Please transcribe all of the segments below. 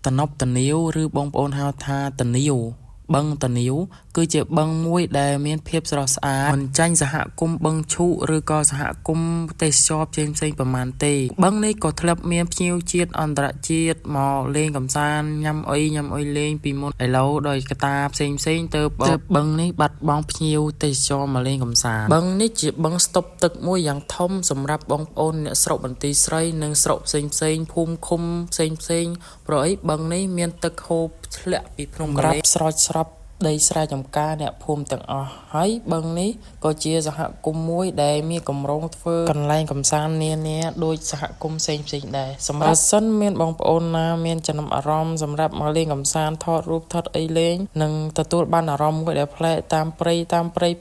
តំណប់តនីវឬបងប្អូនហៅថាតនីវបឹងតនីវគឺជាបឹងមួយដែលមានភាពស្រស់ស្អាតមិនចាញ់សហគមន៍បឹងឈូកឬក៏សហគមន៍ទេសចរផ្សេងប្រមាណទេបឹងនេះក៏ធ្លាប់មានភ្ញៀវជាតិអន្តរជាតិមកលេងកម្សាន្តញ៉ាំអុយលេងពីមុនឥឡូវដោយកត្តាផ្សេងទៅបឹងនេះបាត់បង់ភ្ញៀវទេសចរមកលេងកម្សាន្តបឹងនេះជាបឹងស្តុបទឹកមួយយ៉ាងធំសម្រាប់បងប្អូនអ្នកស្រុកបន្ទាយស្រីនិងស្រុកផ្សេងភូមិឃុំផ្សេងព្រោះអីបឹងនេះមានទឹកហូរធ្លាក់ពីភ្នំកលែងស្រោចស្រពដីស្រែចម្ការអ្នកភូមិទាំងអស់ហើយបឹងនេះក៏ជាសហគមន៍មួយដែលមានកម្រងធ្វើកន្លែងកម្សាន្តនានាដោយសហគមន៍ផ្សេងដែរសម្រាប់សិនមានបងប្អូនណាមានចំណាប់អារម្មណ៍សម្រាប់មកលេងកម្សាន្តថតរូបថតអីលេងនិងទទួលបានអារម្មណ៍មួយដែលប្លែកតាមព្រៃ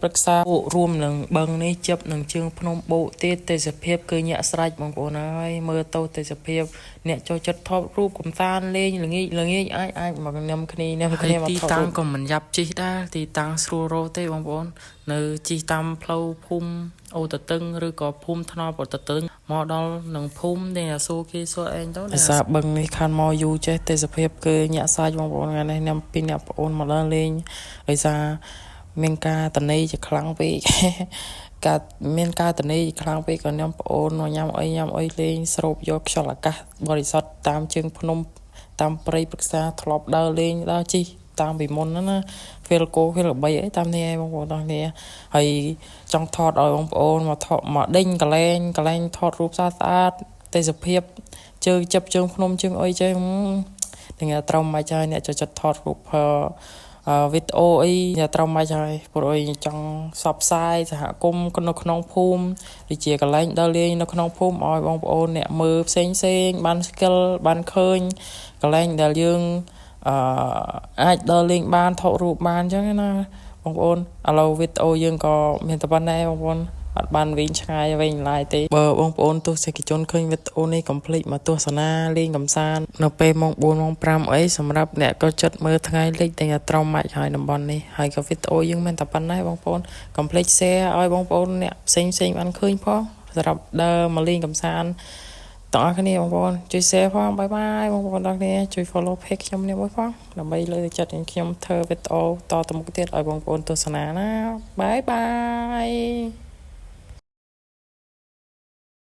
ព្រឹក្សារួមនឹងបឹងនេះជិបនឹងជើងភ្នំបូកទៀតទេសភាពគឺញាក់ស្រេចបងប្អូនហើយមើលទៅទេសភាពអ្នកចូលចិត្តថតរូបកម្សាន្តលេងល្ងាចអាចមកញ៉ាំគ្នាមកថតរូបទីតាំងក៏មិនយ៉ាប់ជិះដែរទីតាំងស្រួលរកទេបងប្អូននៅជិះតាមផ្លូវភូមិអូតតឹងឬក៏ភូមិថ្នល់អូតតឹងមកដល់នឹងភូមិដែលសួរគេសួរឯងទៅភាសាបឹងនេះខានមកយូរចេះទេសភាពគឺញាក់សាច់បងប្អូនថ្ងៃនេះញ៉ាំពីអ្នកប្អូនមកដល់លេងដោយសារមានការតន័យជាខ្លាំងពេកមានការតន័យខ្លាំងពេកក៏ញ៉ាំប្អូនមកញ៉ាំអុយលេងស្រូបយកខ្យល់អាកាសបរិសុទ្ធតាមជើងភ្នំតាមព្រៃព្រឹក្សាធ្លាប់ដើរលេងដើរជិះតាមពីមុនណាពេលគោពេលល្បីអីតាមនេះឯងបងប្អូនទាំងនេះហើយចង់ថតឲ្យបងប្អូនមកដេញកលែងថតរូបស្អាតទេសភាពជើងចាប់ជើងភ្នំជើងអុយចេះទាំងត្រូវមកចាយអ្នកចិត្តថតរូបវីដេអូអីអ្នកត្រូវមកចាយព្រោះអីចង់សបផ្សាយសហគមន៍នៅក្នុងភូមិដូចជាកន្លែងដើរលេងនៅក្នុងភូមិឲ្យបងប្អូនអ្នកមើលផ្សេងបានស្គាល់បានឃើញកន្លែងដែលយើងអាចដើរលេងបានថតរូបបានអញ្ចឹងណាបងប្អូនឥឡូវវីដេអូយើងក៏មានតែប៉ុណ្ណេះបងប្អូនអត់បានវិញឆ្ងាយវិញឡាយទេបើបងប្អូនទស្សនិកជនឃើញវីដេអូនេះកុំភ្លេចមកទស្សនាលេងកម្សាន្តនៅពេលម៉ោង 4 ម៉ោង 5 អីសម្រាប់អ្នកក៏ចិត្តមើលថ្ងៃលិចទាំងត្រង់ម៉ាច់ហើយតំបន់នេះហើយក៏វីដេអូយើងមានតែប៉ុណ្ណេះបងប្អូនកុំភ្លេច share ឲ្យបងប្អូនអ្នកផ្សេងបានឃើញផងសម្រាប់ដើរមកលេងកម្សាន្តទាំងអស់គ្នាបងប្អូនជួយ share ផងបាយបងប្អូនទាំងគ្នាជួយ follow page ខ្ញុំនេះមួយផងដើម្បីលើកទឹកចិត្តខ្ញុំធ្វើវីដេអូតទៅមុខទៀតឲ្យបងប្អូនទស្សនាណាបាយ